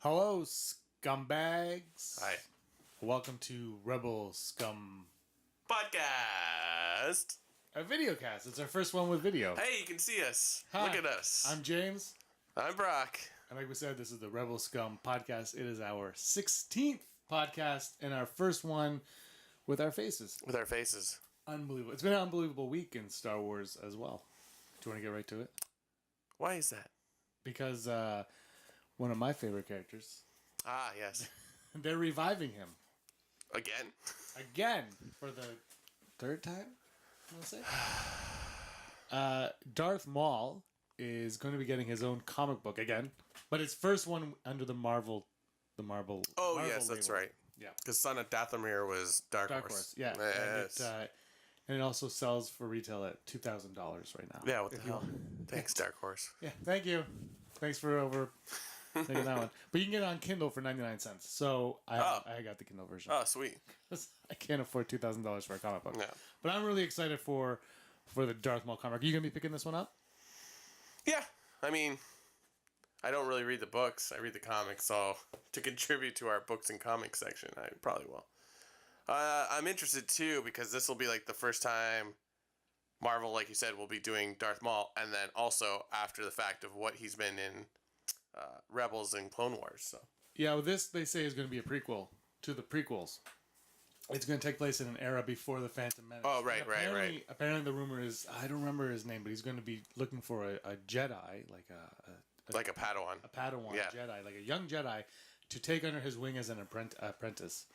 Hello, scumbags. Hi. Welcome to Rebel Scum, Podcast. a video cast. It's our first one with video. Hey, you can see us. Hi, Look at us. I'm James. I'm Brock. And like we said, this is the Rebel Scum podcast. It is our 16th podcast and our first one with our faces. With our faces. Unbelievable. It's been an unbelievable week in Star Wars as well. Do you want to get right to it? Why is that? Because one of my favorite characters, Ah, yes. they're reviving him. Again. Again, for the third time, I want to say. Darth Maul is going to be getting his own comic book again, but his first one under the Marvel. Oh, Marvel yes, that's label. right. Yeah. Because Son of Dathomir was Dark Horse. Yeah. Yes. And it also sells for retail at $2,000 right now. Yeah, what the hell? Thanks, Dark Horse. Yeah, thank you. Thanks for taking that one. But you can get it on Kindle for 99 cents. So I got the Kindle version. Oh, sweet. I can't afford $2,000 for a comic book. No. But I'm really excited for the Darth Maul comic. Are you going to be picking this one up? Yeah. I mean, I don't really read the books. I read the comics. So to contribute to our books and comics section, I probably will. I'm interested, too, because this will be like the first time Marvel, like you said, will be doing Darth Maul. And then also after the fact of what he's been in Rebels and Clone Wars. So Yeah, well, this, they say, is going to be a prequel to the prequels. It's going to take place in an era before the Phantom Menace. Oh, right. Apparently, the rumor is, I don't remember his name, but he's going to be looking for a Jedi, like a Padawan. A Padawan Yeah. Jedi, like a young Jedi, to take under his wing as an apprentice.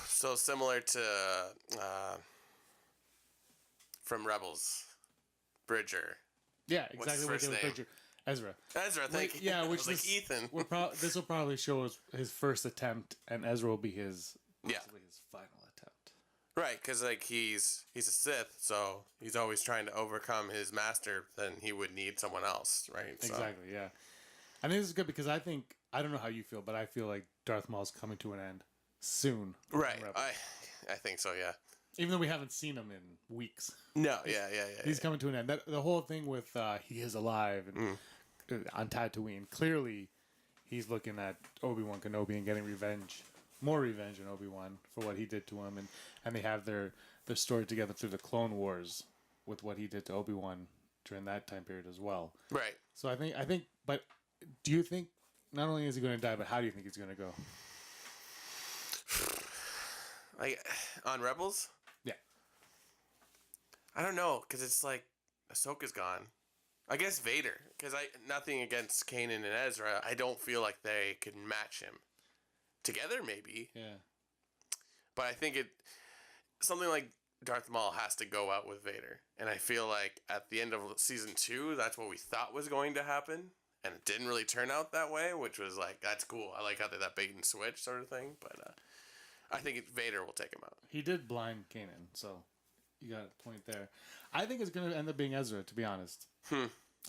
So similar to from Rebels, Bridger. Yeah, What's exactly his what first they would name? picture. Ezra. Thank you. Yeah, I which was like Ethan. this will probably show his first attempt, and Ezra will be possibly his final attempt. Right, because like he's a Sith, so he's always trying to overcome his master. Then he would need someone else, right? So, Exactly. Yeah, I think this is good because I don't know how you feel, but I feel like Darth Maul's coming to an end soon. Right. Rebels. I think so. Yeah. Even though we haven't seen him in weeks. No. Yeah. He's coming to an end. The whole thing with he is alive and on Tatooine. Clearly, he's looking at Obi-Wan Kenobi and getting revenge, more revenge on Obi-Wan for what he did to him, and they have their story together through the Clone Wars with what he did to Obi-Wan during that time period as well. Right. So I think. But do you think not only is he going to die, but how do you think he's going to go? Like on Rebels, Yeah. I don't know because it's like Ahsoka's gone. I guess Vader, because nothing against Kanan and Ezra. I don't feel like they could match him. Together, maybe. Yeah. But I think something like Darth Maul has to go out with Vader. And I feel like at the end of season 2, that's what we thought was going to happen. And it didn't really turn out that way, which was like, that's cool. I like how they that bait and switch sort of thing. But I think Vader will take him out. He did blind Kanan, so you got a point there. I think it's going to end up being Ezra, to be honest.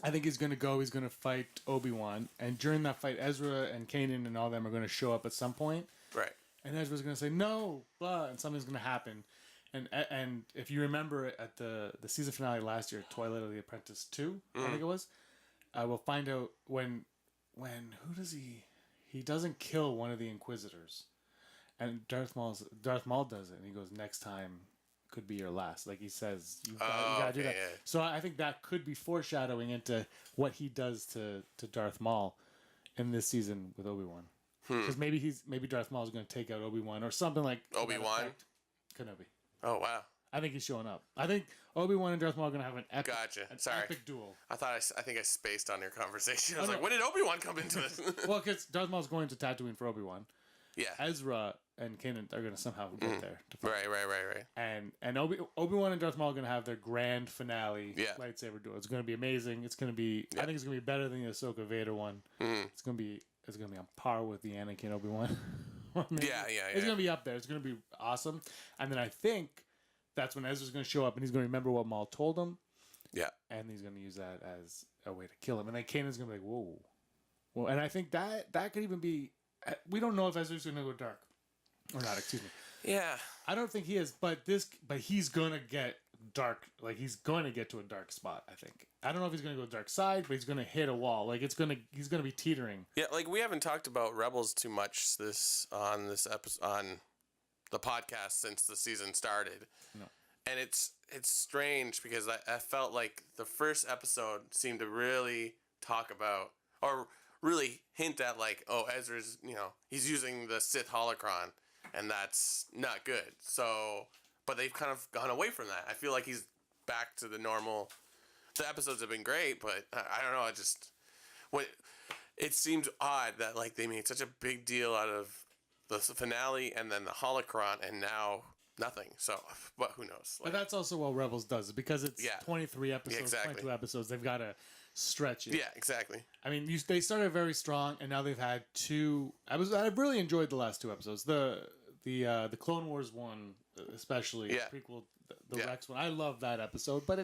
I think he's going to go, he's going to fight Obi-Wan, and during that fight, Ezra and Kanan and all them are going to show up at some point. Right. And Ezra's going to say, no, blah, and something's going to happen. And if you remember at the season finale last year, Twilight of the Apprentice 2, I think it was, we'll find out when who does he doesn't kill one of the Inquisitors. And Darth Maul does it, and he goes, next time could be your last. Like he says, you gotta do that. Yeah. So I think that could be foreshadowing into what he does to Darth Maul in this season with Obi-Wan. Because maybe Darth Maul is going to take out Obi-Wan or something like Obi-Wan? Kenobi. Oh, wow. I think he's showing up. I think Obi-Wan and Darth Maul are going to have an epic, Gotcha. Sorry. epic duel. I think I spaced on your conversation. I was no. like, when did Obi-Wan come into this? Well, because Darth Maul's going to Tatooine for Obi-Wan. Yeah. Ezra and Kanan are going to somehow get there. To fight. Right. And Obi-Wan and Darth Maul are going to have their grand finale lightsaber duel. It's going to be amazing. It's going to be. I think it's going to be better than the Ahsoka Vader one. It's going to be on par with the Anakin Obi-Wan. Yeah. It's going to be up there. It's going to be awesome. And then I think that's when Ezra's going to show up and he's going to remember what Maul told him. Yeah. And he's going to use that as a way to kill him. And then Kanan's going to be like, whoa. Well, and I think that could even be. We don't know if Ezra's going to go dark or not. Excuse me. Yeah. I don't think he is, but he's gonna get dark. Like he's going to get to a dark spot. I think. I don't know if he's going to go dark side, but he's going to hit a wall. Like he's going to be teetering. Yeah, like we haven't talked about Rebels too much on this episode on the podcast since the season started. No. And it's strange because I felt like the first episode seemed to really talk about or really hint at like, oh, Ezra's, he's using the Sith holocron and that's not good. So, but they've kind of gone away from that. I feel like he's back to the normal. The episodes have been great, but I don't know. It seems odd that like they made such a big deal out of the finale and then the holocron and now nothing. So, but who knows? But that's also what Rebels does because it's 23 episodes, exactly. 22 episodes. They've got to stretch it. Yeah, exactly. I mean, they started very strong, and now they've had two. I've really enjoyed the last two episodes. The Clone Wars one, especially prequel, the Rex one. I love that episode, but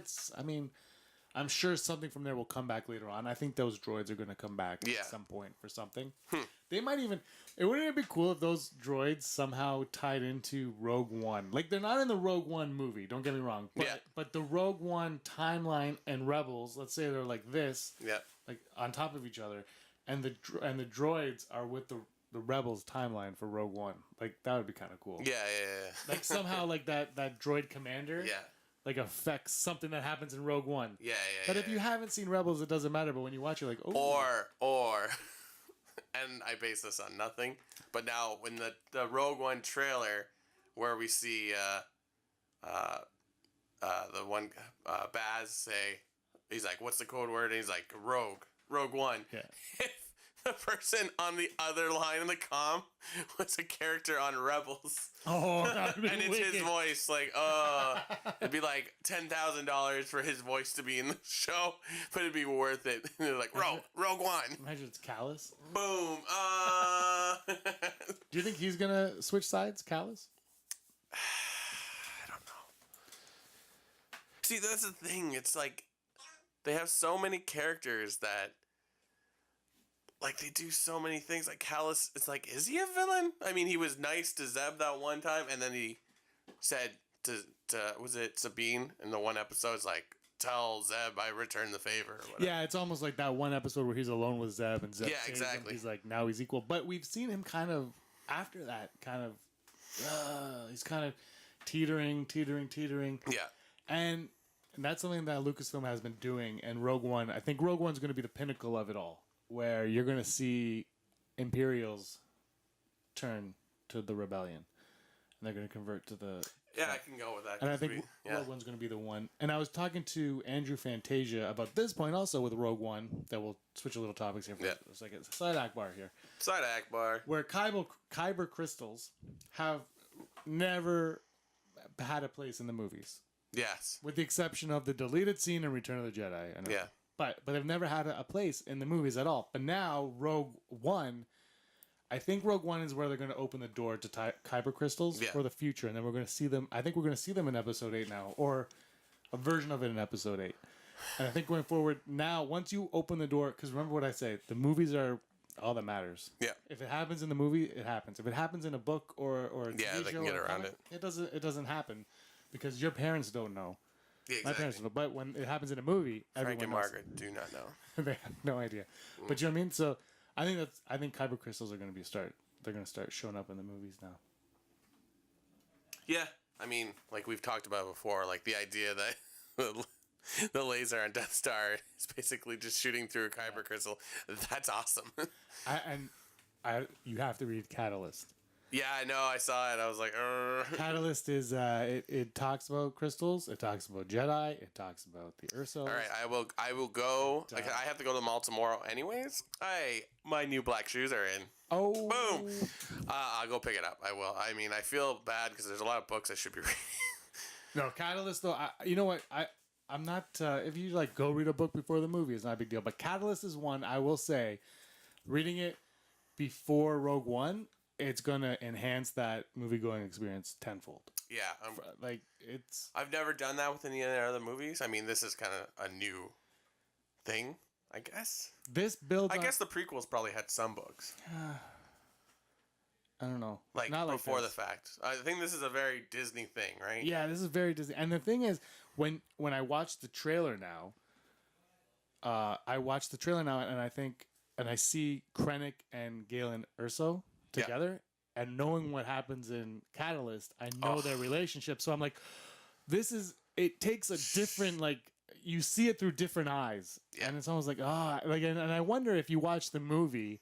I'm sure something from there will come back later on. I think those droids are going to come back at some point for something. They might even... Wouldn't it be cool if those droids somehow tied into Rogue One? Like, they're not in the Rogue One movie, don't get me wrong. But the Rogue One timeline and Rebels, let's say they're like this, like on top of each other, and the droids are with the Rebels timeline for Rogue One. Like, that would be kind of cool. Yeah. Like, somehow, like, that droid commander... Yeah. Like affects something that happens in Rogue One. Yeah. But if you haven't seen Rebels, it doesn't matter. But when you watch, you're like, oh. Or, and I base this on nothing. But now, when the Rogue One trailer, where we see the one Baz say, he's like, "What's the code word?" And he's like, Rogue One. Yeah. The person on the other line in the comm was a character on Rebels. Oh, and it's his voice. Like, it'd be like $10,000 for his voice to be in the show, but it'd be worth it. And they're like, Rogue One. Imagine it's Callus. Boom. Do you think he's gonna switch sides, Callus? I don't know. See, that's the thing. It's like they have so many characters that. Like, they do so many things. Like, Callus, it's like, is he a villain? I mean, he was nice to Zeb that one time, and then he said to was it Sabine in the one episode? It's like, tell Zeb I returned the favor. Or whatever. Yeah, it's almost like that one episode where he's alone with Zeb, and Zeb saves him. He's like, now he's equal. But we've seen him kind of, after that, he's kind of teetering. Yeah. And that's something that Lucasfilm has been doing, and Rogue One, I think Rogue One's going to be the pinnacle of it all. Where you're going to see Imperials turn to the Rebellion. And they're going to convert to the... Yeah, I can go with that. And I think Rogue One's going to be the one. And I was talking to Andrew Fantasia about this point also with Rogue One, that we'll switch a little topics here for a second. Side Akbar here. Side Akbar. Where Kyber crystals have never had a place in the movies. Yes. With the exception of the deleted scene in Return of the Jedi. I know. Yeah. But they've never had a place in the movies at all. But now Rogue One, I think Rogue One is where they're going to open the door to Kyber crystals for the future, and then we're going to see them. I think we're going to see them in Episode 8 now, or a version of it in Episode 8. And I think going forward now, once you open the door, because remember what I say, the movies are all that matters. Yeah. If it happens in the movie, it happens. If it happens in a book or a TV show, they can get around comic, it doesn't happen because your parents don't know. Yeah, exactly. My parents know, but when it happens in a movie, Frank and knows. Margaret do not know. They have no idea. But you know what I mean? So I think Kyber crystals are going to be they're going to start showing up in the movies now. Yeah, I mean, like we've talked about before, like the idea that the laser on Death Star is basically just shooting through a Kyber crystal. That's awesome. You have to read Catalyst. Yeah, I know. I saw it. I was like, Catalyst is it talks about crystals. It talks about Jedi. It talks about the Ursos. All right, I will go. Like, I have to go to the mall tomorrow, anyways. My new black shoes are in. Oh, boom! I'll go pick it up. I will. I mean, I feel bad because there's a lot of books I should be reading. No, Catalyst though. You know what? I'm not. If you like go read a book before the movie, it's not a big deal. But Catalyst is one I will say. Reading it before Rogue One, it's gonna enhance that movie-going experience tenfold. Yeah, I've never done that with any of the other movies. I mean, this is kind of a new thing, I guess. This builds. I guess the prequels probably had some books. I don't know. Like Not like before this. the fact. I think this is a very Disney thing, right? Yeah, this is very Disney. And the thing is, when I watch the trailer now, and I think, and I see Krennic and Galen Erso together, and knowing what happens in Catalyst, I know their relationship. So I'm like, it takes a different, like, you see it through different eyes. Yeah. And it's almost like, and I wonder if you watch the movie,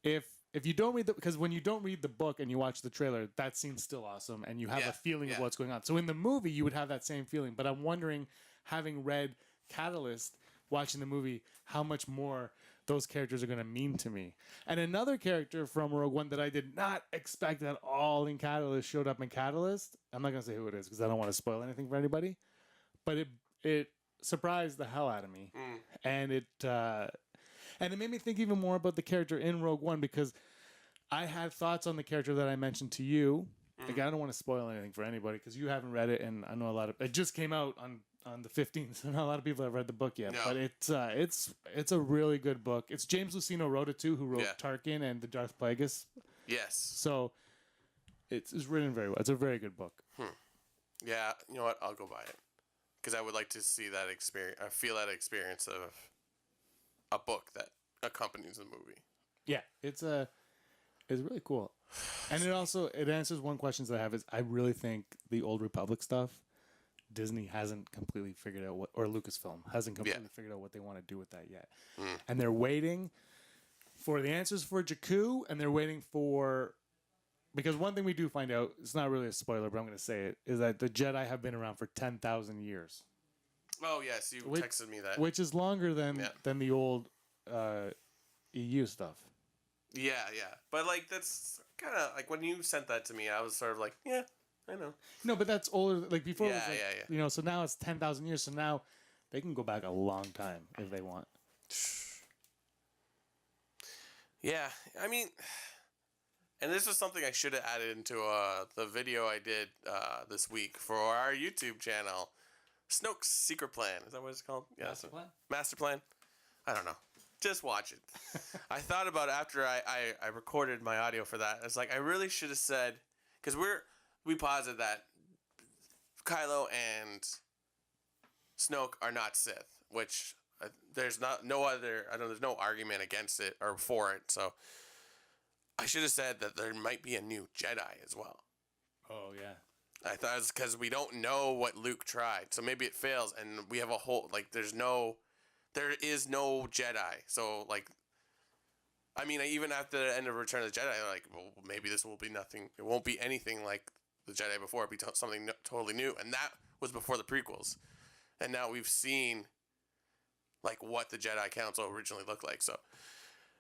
if you don't read because when you don't read the book and you watch the trailer, that scene's still awesome and you have a feeling of what's going on. So in the movie, you would have that same feeling. But I'm wondering, having read Catalyst, watching the movie, how much more those characters are going to mean to me. And another character from Rogue One that I did not expect at all in Catalyst showed up in Catalyst. I'm not going to say who it is because I don't want to spoil anything for anybody. But it surprised the hell out of me. And it made me think even more about the character in Rogue One because I had thoughts on the character that I mentioned to you. Like, I don't want to spoil anything for anybody because you haven't read it, and I know it just came out on the 15th, so not a lot of people have read the book yet. No. But it's a really good book. It's James Luceno wrote it too, who wrote Tarkin and the Darth Plagueis. Yes. So it's written very well. It's a very good book. Yeah, you know what? I'll go buy it because I would like to see that experience. I feel that experience of a book that accompanies the movie. Yeah, it's really cool. And it answers one question that I have is I really think the Old Republic stuff, Disney hasn't completely figured out or Lucasfilm hasn't completely figured out what they want to do with that yet. And they're waiting for the answers for Jakku, and they're waiting because one thing we do find out, it's not really a spoiler, but I'm going to say it, is that the Jedi have been around for 10,000 years. Oh, yes, you texted me that. Which is longer than the old EU stuff. Yeah. But, like, that's kind of, like, when you sent that to me, I was sort of like, yeah, I know. No, but that's older. Like, before it was like, you know, so now it's 10,000 years. So now they can go back a long time if they want. Yeah, I mean, and this was something I should have added into the video I did this week for our YouTube channel. Snoke's Secret Plan. Is that what it's called? Yeah, Master Plan? Master Plan? I don't know. Just watch it. I thought about it after I recorded my audio for that. It's like, I really should have said, because we posited that Kylo and Snoke are not Sith, which there's no argument against it or for it. So I should have said that there might be a new Jedi as well. Oh, yeah. I thought it's because we don't know what Luke tried. So maybe it fails and we have a whole, like, there is no Jedi. So, like, I mean, even after the end of Return of the Jedi, like, well, maybe this will be nothing. It won't be anything like the Jedi before. It'll be something totally new. And that was before the prequels. And now we've seen, like, what the Jedi Council originally looked like. So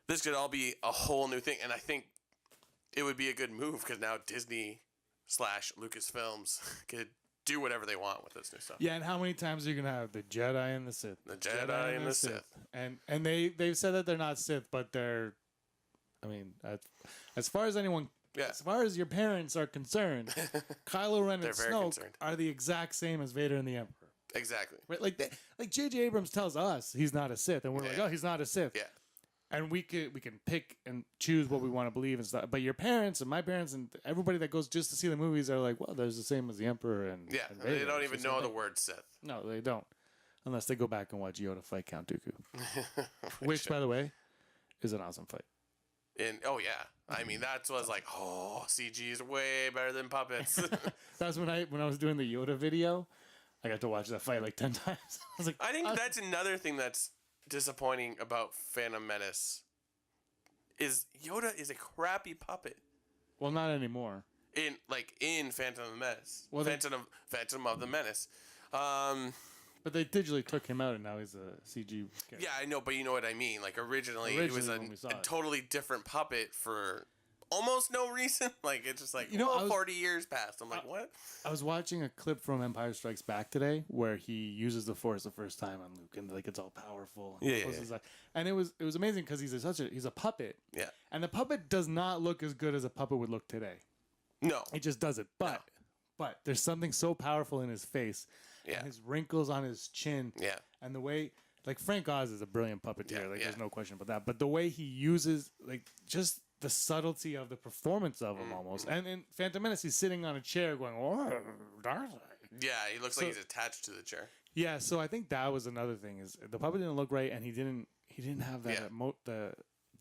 this could all be a whole new thing. And I think it would be a good move because now Disney / Lucasfilms could do whatever they want with this new stuff. Yeah, and how many times are you going to have the Jedi and the Sith? The Jedi and the Sith. And they've said that they're not Sith, but they're, I mean, as far as anyone, as far as your parents are concerned, Kylo Ren and Snoke are the exact same as Vader and the Emperor. Exactly. Right? Like J.J. Abrams tells us he's not a Sith, and we're like, oh, he's not a Sith. Yeah. And we can pick and choose what we want to believe and stuff. But your parents and my parents and everybody that goes just to see the movies are like, well, there's the same as the Emperor and and Vader. They don't even know the word Sith. No, they don't, unless they go back and watch Yoda fight Count Dooku, which, by the way, is an awesome fight. I mean, that was like, CG is way better than puppets. That's when I was doing the Yoda video. I got to watch that fight like 10 times. I was like, I think that's another thing that's disappointing about Phantom Menace is Yoda is a crappy puppet. Well, not anymore. In Phantom of the Menace. Well, Phantom of the Menace. But they digitally took him out and now he's a CG character. Yeah, I know, but you know what I mean. Like originally he was a totally different puppet for almost no reason. Like it's just like 40 years passed. I'm like, what? I was watching a clip from Empire Strikes Back today where he uses the Force the first time on Luke and like it's all powerful. And it was amazing because he's a puppet. Yeah. And the puppet does not look as good as a puppet would look today. No. It just doesn't. But there's something so powerful in his face. Yeah. And his wrinkles on his chin. Yeah. And the way, like, Frank Oz is a brilliant puppeteer. There's no question about that. But the way he uses, like, just the subtlety of the performance of him almost. And in Phantom Menace, he's sitting on a chair going, "Oh, Darth." Yeah, he looks like he's attached to the chair. Yeah, so I think that was another thing is the puppet didn't look right, and he didn't have that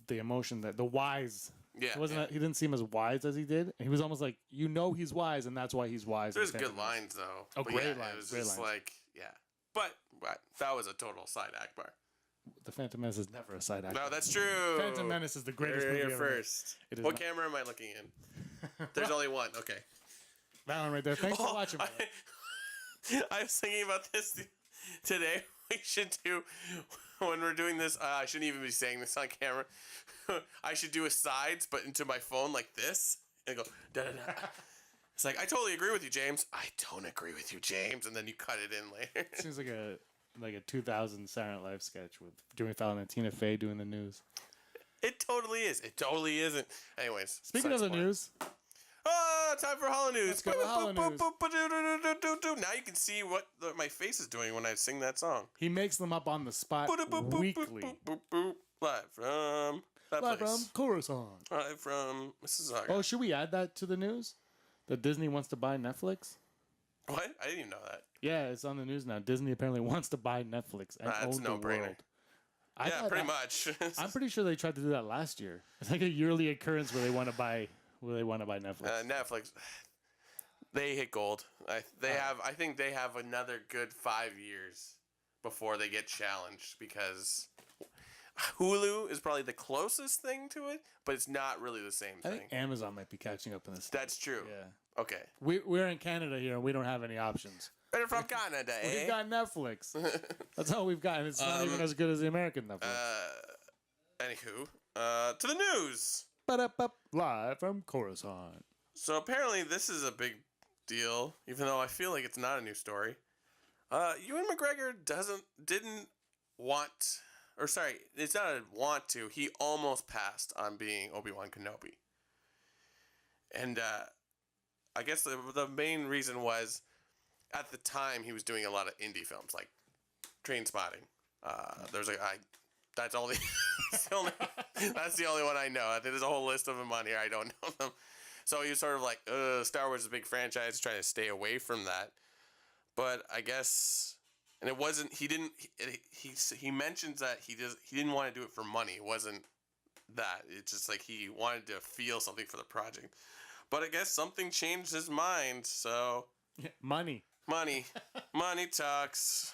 the emotion that the wise. Yeah, He didn't seem as wise as he did. He was almost like he's wise, and that's why he's wise. There's good lines though. Oh, great lines! It was great just lines. like but that was a total side act bar. The Phantom Menace is never a side act. No, that's true. Phantom Menace is the greatest movie You're ever made. first. It is What not. camera am I looking in? There's only one. Okay. That one right there. Thanks for watching. I was thinking about this today. We should do, when we're doing this, I shouldn't even be saying this on camera. I should do a sides, but into my phone like this, and go, da-da-da. It's like, I totally agree with you, James. I don't agree with you, James. And then you cut it in later. Seems like a 2000 Saturday Night Live sketch with Jimmy Fallon and Tina Fey doing the news. It totally is. It totally isn't. Anyways. Speaking of the news. Oh, time for Hollow News. Let's go to Hollow News. Now you can see what my face is doing when I sing that song. He makes them up on the spot weekly. Live from that Live place. from Coruscant. Live from Mississauga. Oh, should we add that to the news? That Disney wants to buy Netflix? What? I didn't even know that. Yeah, it's on the news now. Disney apparently wants to buy Netflix and That's own no the brainer. world. Yeah, pretty much. I'm pretty sure they tried to do that last year. It's like a yearly occurrence where they want to buy Netflix. Netflix, they hit gold. I think they have another good 5 years before they get challenged because Hulu is probably the closest thing to it, but it's not really the same I thing. think Amazon might be catching up in this. That's true. Yeah. Okay. We're in Canada here, and we don't have any options. Better from Canada, eh? We've got Netflix. That's all we've got, and it's not even as good as the American Netflix. Anywho, to the news. Ba-da-ba, live from Coruscant. So apparently this is a big deal, even though I feel like it's not a new story. Ewan McGregor didn't want, or sorry, it's not a want to. He almost passed on being Obi-Wan Kenobi. And I guess the main reason was, at the time he was doing a lot of indie films like Trainspotting. There's that's the only one I know. There's a whole list of them on here. I don't know them. So he was sort of like, Star Wars is a big franchise, trying to stay away from that. But I guess, and it wasn't. He mentions that he didn't want to do it for money. It wasn't that. It's just like he wanted to feel something for the project. But I guess something changed his mind. So money talks.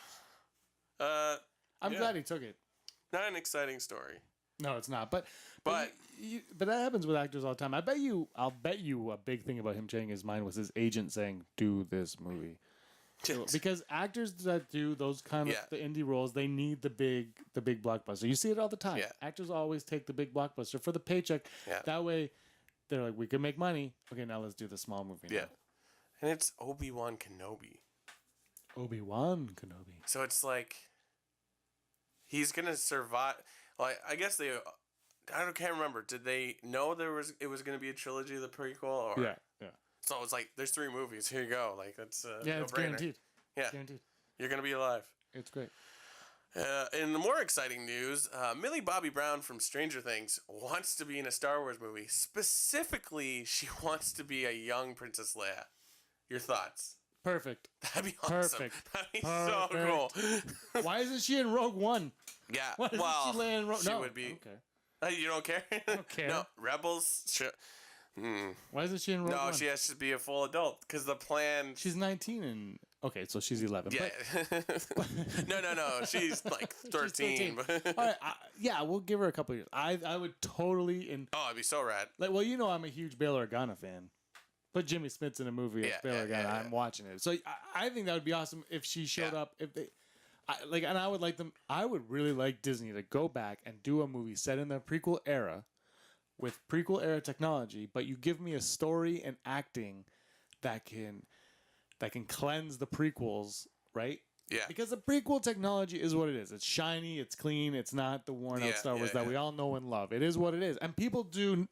I'm glad he took it. Not an exciting story. No, it's not. But But that happens with actors all the time. I'll bet you a big thing about him changing his mind was his agent saying, "Do this movie." Because actors that do those kind of the indie roles, they need the big blockbuster. You see it all the time. Yeah. Actors always take the big blockbuster for the paycheck. Yeah. That way, they're like, we can make money. Okay, now let's do the small movie. Yeah. Now. And it's Obi-Wan Kenobi. Obi-Wan Kenobi. So it's like he's gonna survive. Like I guess can't remember. Did they know it was gonna be a trilogy of the prequel? Or? Yeah. So it's like there's 3 movies. Here you go. Like that's it's guaranteed. Yeah, it's guaranteed. You're gonna be alive. It's great. In the more exciting news, Millie Bobby Brown from Stranger Things wants to be in a Star Wars movie. Specifically, she wants to be a young Princess Leia. Your thoughts? Perfect. That'd be awesome. Perfect. That'd be so cool. Why isn't she in Rogue One? Yeah. Why isn't she laying Rogue? She No. would be. Okay. You don't care? I don't care. No, Rebels. Why isn't she in Rogue One? No, she has to be a full adult because the plan. She's 19 and okay, so she's 11. Yeah. No. She's like 13. All right, we'll give her a couple years. I would totally Oh, it'd be so rad. like. Well, I'm a huge Bail Organa fan. Put Jimmy Smits in a movie as Bail Organa. Yeah. I'm watching it. So I think that would be awesome if she showed up. If they. And I would like them. I would really like Disney to go back and do a movie set in the prequel era, with prequel era technology. But you give me a story and acting that can cleanse the prequels, right? Yeah. Because the prequel technology is what it is. It's shiny. It's clean. It's not the worn out Star Wars that we all know and love. It is what it is, and people do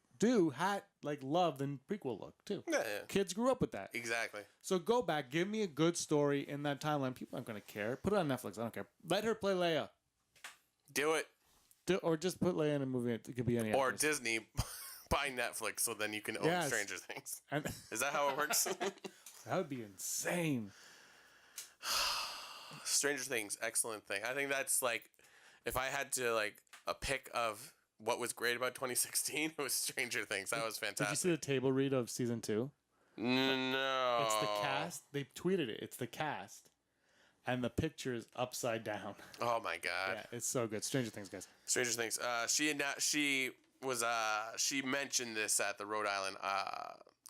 love the prequel look too. Yeah. Kids grew up with that. Exactly. So go back, give me a good story in that timeline. People aren't going to care. Put it on Netflix. I don't care. Let her play Leia. Do it. Or just put Leia in a movie. It could be any. Or actress. Disney. Buy Netflix so then you can own Yes. Stranger Things. And Is that how it works? that would be insane. Stranger Things, excellent thing. I think that's like, if I had to like a pick of what was great about 2016, it was Stranger Things. That was Did you fantastic. see the table read of season 2? No. It's the cast. They tweeted it. It's the cast. And the picture is upside down. Oh my god. Yeah, it's so good. Stranger Things, guys. Stranger Things. She mentioned this at the Rhode Island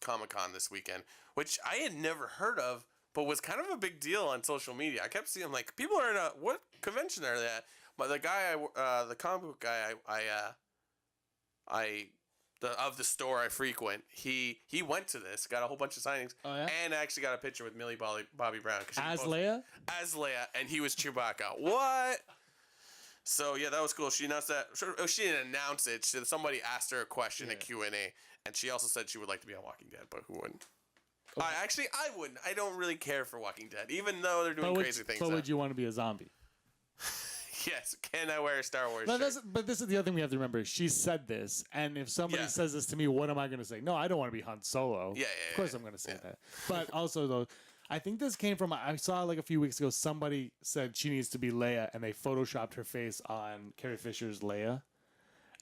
Comic-Con this weekend, which I had never heard of, but was kind of a big deal on social media. I kept seeing like people are in a what convention are they at? But the guy, the comic book guy, of the store I frequent, he went to this, got a whole bunch of signings, and actually got a picture with Millie Bobby Brown. As Leia? As Leia, and he was Chewbacca. What? So yeah, that was cool. She announced that. She didn't announce it. Somebody asked her a question at Q&A, and she also said she would like to be on Walking Dead, but who wouldn't? I wouldn't. I don't really care for Walking Dead, even though they're doing crazy things. But would you want to be a zombie? Yes. Can I wear a Star Wars But, shirt? but this is the other thing we have to remember. She said this, and if somebody says this to me, what am I going to say? No, I don't want to be Han Solo. Yeah. Of course I'm going to say that. But also, though, I think this came from, I saw like a few weeks ago, somebody said she needs to be Leia, and they photoshopped her face on Carrie Fisher's Leia.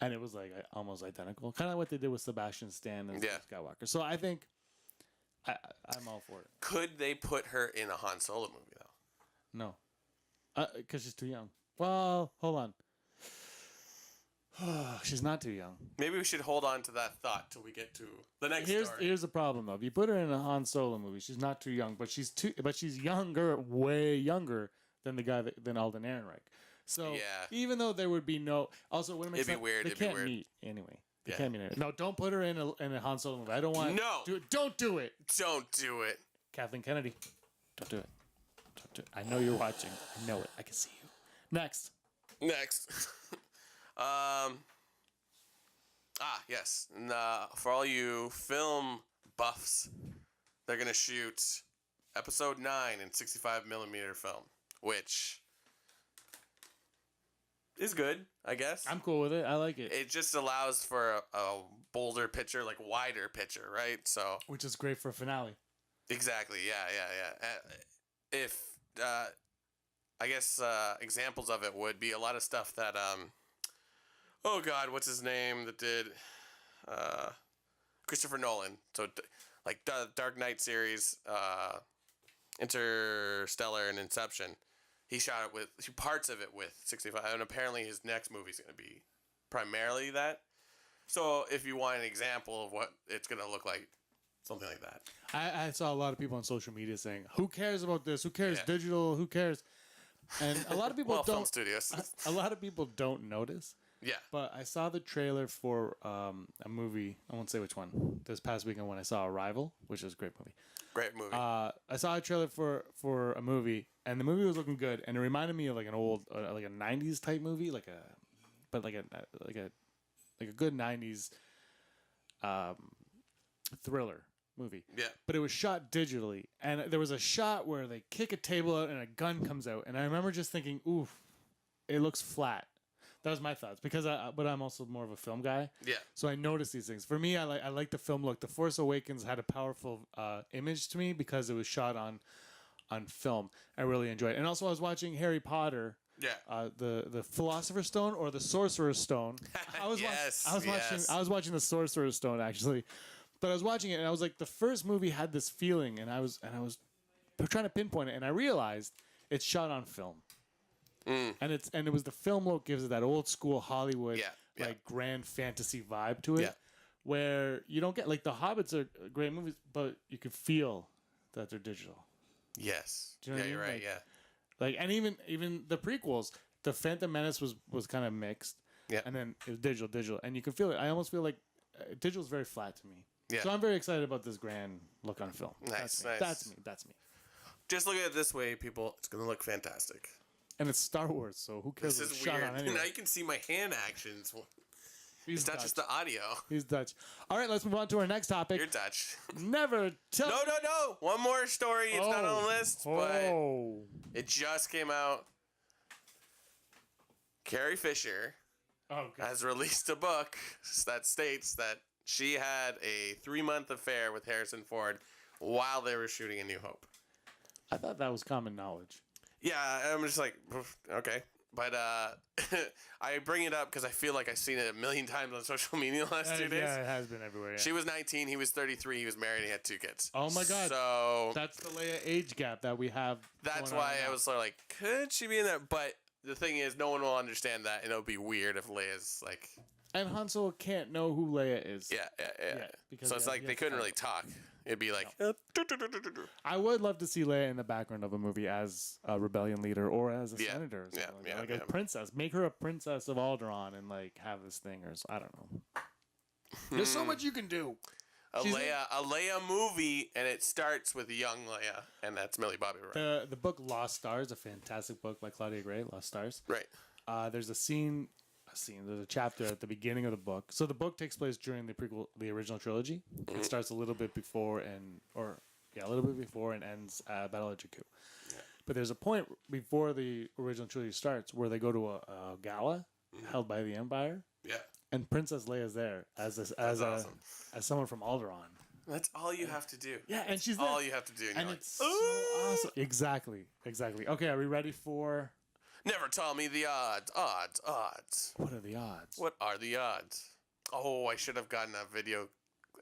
And it was like almost identical. Kind of what they did with Sebastian Stan and Skywalker. So I think I'm all for it. Could they put her in a Han Solo movie, though? No. Because she's too young. Well, hold on. She's not too young. Maybe we should hold on to that thought till we get to the next story. Here's the problem though. If you put her in a Han Solo movie, she's not too young, but she's younger, way younger than the guy than Alden Ehrenreich. So even though there would be no, also it wouldn't make sense. It'd be weird. They can't meet anyway. They can't meet anyway. No, don't put her in a Han Solo movie. I don't want. No, don't do it. Don't do it. Kathleen Kennedy, don't do it. Don't do it. I know you're watching. I know it. I can see you. Next. Yes. And, for all you film buffs, they're going to shoot episode 9 in 65mm film, which is good, I guess. I'm cool with it. I like it. It just allows for a bolder picture, like wider picture, right? So, which is great for a finale. Exactly. Yeah. If I guess examples of it would be a lot of stuff that oh God, what's his name that did Christopher Nolan. So like the Dark Knight series, Interstellar and Inception. He shot it with parts of it with 65, and apparently his next movie is going to be primarily that. So if you want an example of what it's going to look like, something like that. I saw a lot of people on social media saying, "Who cares about this? Who cares digital? Who cares?" And a lot of people film studios. A lot of people don't notice. Yeah. But I saw the trailer for a movie. I won't say which one. This past weekend when I saw Arrival, which is a great movie. Great movie. I saw a trailer for a movie, and the movie was looking good, and it reminded me of like an old, like a '90s type movie, like a good '90s thriller movie. Yeah. But it was shot digitally, and there was a shot where they kick a table out and a gun comes out, and I remember just thinking, "Oof, it looks flat." That was my thoughts because but I'm also more of a film guy. Yeah. So I noticed these things. For me, I like the film look. The Force Awakens had a powerful image to me because it was shot on film. I really enjoyed it. And also I was watching Harry Potter. Yeah. The Philosopher's Stone or the Sorcerer's Stone. I was watching the Sorcerer's Stone actually. But I was watching it and I was like, the first movie had this feeling, and I was trying to pinpoint it, and I realized it's shot on film. And it was the film look gives it that old school Hollywood like grand fantasy vibe to it, where you don't get like the Hobbits are great movies, but you can feel that they're digital. Yes. Do you know what I mean? You're right. Like, like, and even the prequels, the Phantom Menace was kind of mixed. Yeah. And then it was digital, and you can feel it. I almost feel like digital is very flat to me. Yeah. So I'm very excited about this grand look on film. Nice. That's me. Just look at it this way, people. It's gonna look fantastic. And it's Star Wars, so who cares? This is shot weird. on anyway? Now you can see my hand actions. It's not Dutch. just the audio. He's Dutch. All right, let's move on to our next topic. You're Dutch. Never tell. No. One more story. It's not on the list, but it just came out. Carrie Fisher has released a book that states that She had a 3-month affair with Harrison Ford while they were shooting A New Hope. I thought that was common knowledge. Yeah, I'm just like, okay. But I bring it up because I feel like I've seen it a million times on social media the last 2 days. Yeah, it has been everywhere. Yeah. She was 19, he was 33, he was married, he had 2 kids. Oh my God. So that's the Leia age gap that we have. that's why I was sort of like, could she be in that? But the thing is, no one will understand that, and it'll be weird if Leia's like. And Han Solo can't know who Leia is. Yeah. Because So it's like they couldn't really talk. It'd be like. I would love to see Leia in the background of a movie as a rebellion leader or as a senator or something like a princess. Make her a princess of Alderaan and like have this thing or I don't know. There's so much you can do. A Leia movie, and it starts with young Leia, and that's Millie Bobby Brown. The book Lost Stars, a fantastic book by Claudia Gray, Lost Stars. Right. There's there's a chapter at the beginning of the book. So the book takes place during the original trilogy. It starts a little bit before and ends at Battle of Jakku. Yeah. But there's a point before the original trilogy starts where they go to a gala held by the Empire. Yeah. And Princess Leia's there as someone from Alderaan. That's all you have to do. Yeah, and she's all there. you have to do. And it's so awesome. Exactly. Okay, are we ready for... Never tell me the odds. Odds. What are the odds? What are the odds? Oh, I should have gotten a video,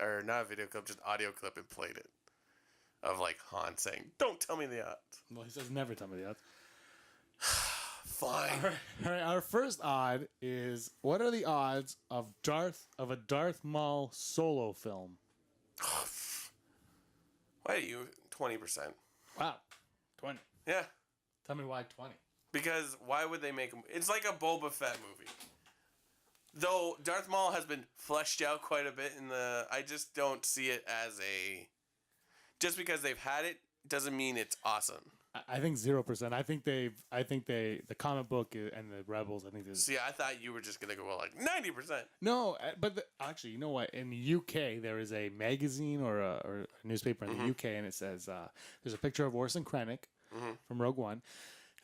or not a video clip, just audio clip and played it. Of like Han saying, "Don't tell me the odds." Well, he says, "Never tell me the odds." Fine. All right. Our first odd is: what are the odds of a Darth Maul solo film? Why do you 20%? Wow, 20. Yeah. Tell me why 20. Because why would they make him? It's like a Boba Fett movie. Though Darth Maul has been fleshed out quite a bit I just don't see it as a. Just because they've had it doesn't mean it's awesome. I think 0%. I think the comic book and the Rebels. I think. See, I thought you were just gonna go like 90%. No, but actually, you know what? In the UK, there is a magazine or a newspaper in the UK, and it says there's a picture of Orson Krennic from Rogue One.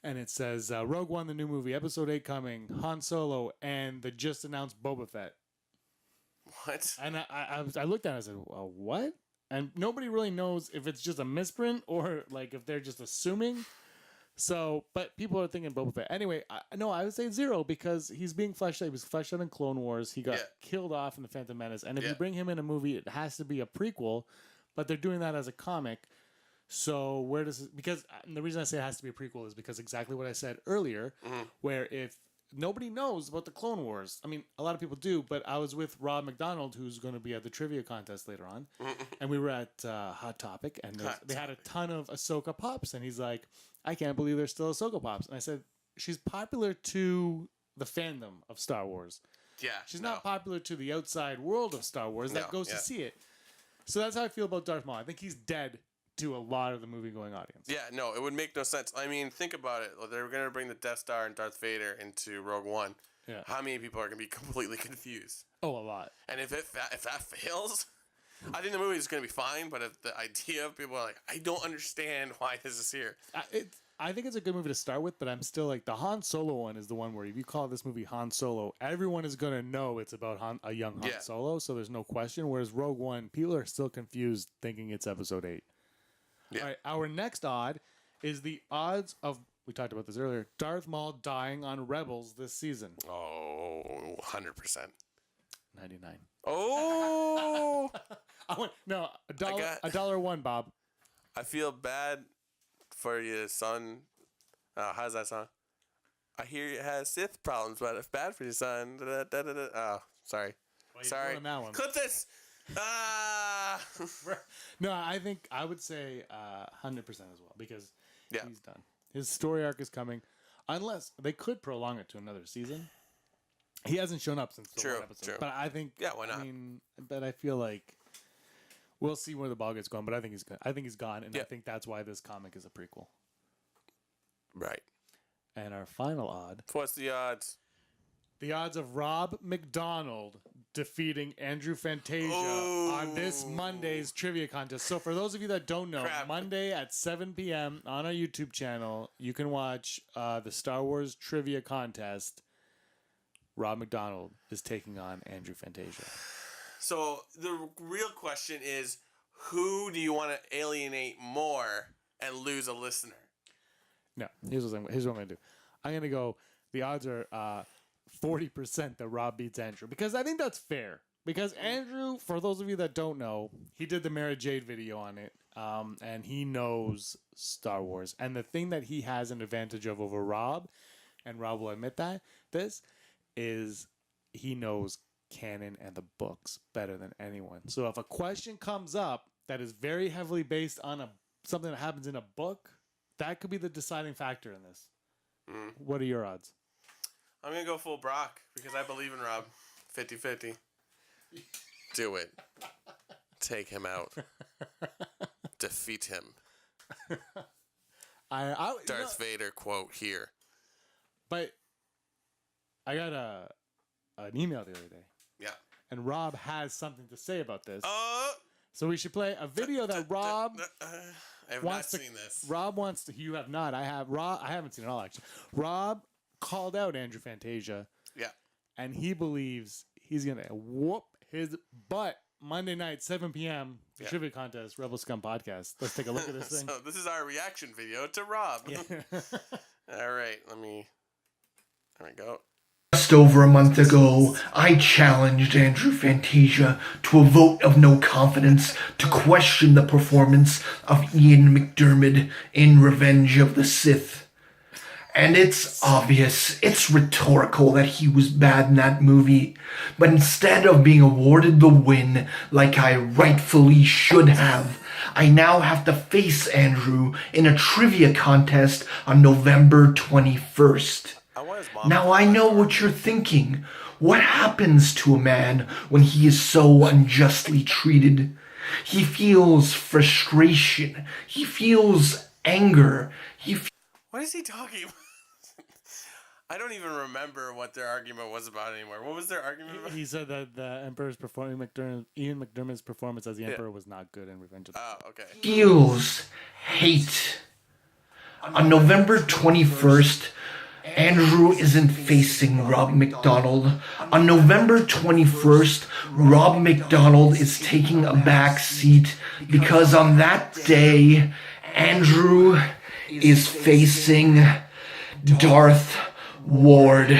And it says, Rogue One, the new movie, Episode 8 coming, Han Solo, and the just announced Boba Fett. What? And I looked at it and I said, well, what? And nobody really knows if it's just a misprint or like if they're just assuming. So, but people are thinking Boba Fett. Anyway, I would say 0 because he's being fleshed out. He was fleshed out in Clone Wars. He got killed off in The Phantom Menace. And if you bring him in a movie, it has to be a prequel. But they're doing that as a comic. So where does it, because the reason I say it has to be a prequel is because exactly what I said earlier, where if nobody knows about the Clone Wars, I mean, a lot of people do, but I was with Rob McDonald, who's going to be at the trivia contest later on, and we were at Hot Topic, and they had a ton of Ahsoka Pops, and he's like, I can't believe there's still Ahsoka Pops. And I said, she's popular to the fandom of Star Wars. Yeah. She's not popular to the outside world of Star Wars that goes to see it. So that's how I feel about Darth Maul. I think he's dead to a lot of the movie-going audience. Yeah, no, it would make no sense. I mean, think about it. They're going to bring the Death Star and Darth Vader into Rogue One. Yeah. How many people are going to be completely confused? Oh, a lot. And if that fails, I think the movie is going to be fine. But if the idea of people are like, I don't understand why this is here. I think it's a good movie to start with, but I'm still like, the Han Solo one is the one where if you call this movie Han Solo, everyone is going to know it's about a young Han Solo, so there's no question. Whereas Rogue One, people are still confused thinking it's Episode 8. Yeah. All right, our next odd is the odds of, we talked about this earlier, Darth Maul dying on Rebels this season. Oh, 100%. 99. Oh! No, $1 Bob. I feel bad for your son. How's that song? I hear you have Sith problems, but it's bad for your son. Oh, sorry. Sorry. Clip this! No, I would say 100% as well because he's done. His story arc is coming, unless they could prolong it to another season. He hasn't shown up since the one episode, true. But I think why not? I mean, but I feel like we'll see where the ball gets going. But I think he's good. I think he's gone, and I think that's why this comic is a prequel. Right. And our final odd. What's the odds? The odds of Rob McDonald defeating Andrew Fantasia on this Monday's trivia contest. So for those of you that don't know, Monday at 7 p.m. on our YouTube channel, you can watch the Star Wars trivia contest. Rob McDonald is taking on Andrew Fantasia. So the real question is, who do you want to alienate more and lose a listener? No, here's what I'm going to do. I'm going to go, the odds are 40% that Rob beats Andrew. Because I think that's fair. Because Andrew, for those of you that don't know, he did the Mara Jade video on it. And he knows Star Wars. And the thing that he has an advantage of over Rob, and Rob will admit that, this, is he knows canon and the books better than anyone. So if a question comes up that is very heavily based on something that happens in a book, that could be the deciding factor in this. What are your odds? I'm going to go full Brock because I believe in Rob. 50-50. Do it. Take him out. Defeat him. Darth Vader quote here. But I got an email the other day. Yeah. And Rob has something to say about this. So we should play a video that Rob I have not seen this. Rob wants to. You have not. I have. Rob. I haven't seen it all actually. Rob called out Andrew Fantasia. Yeah. And he believes he's gonna whoop his butt Monday night, 7 p.m. The trivia contest, Rebel Scum podcast. Let's take a look at this thing. So this is our reaction video to Rob. Yeah. All right. There we go. Just over a month ago, I challenged Andrew Fantasia to a vote of no confidence to question the performance of Ian McDiarmid in Revenge of the Sith. And it's obvious, it's rhetorical that he was bad in that movie, but instead of being awarded the win like I rightfully should have, I now have to face Andrew in a trivia contest on November 21st. Now I know what you're thinking. What happens to a man when he is so unjustly treated? He feels frustration. He feels anger. What is he talking about? I don't even remember what their argument was about anymore. What was their argument about? He said that the Emperor's Ian McDiarmid's performance as the Emperor was not good in Revenge of the Sith. Okay. Feels hate. On November 21st, Andrew isn't facing Rob McDonald. On November 21st, Rob McDonald is taking a back seat because on that day, Andrew is facing Darth Ward.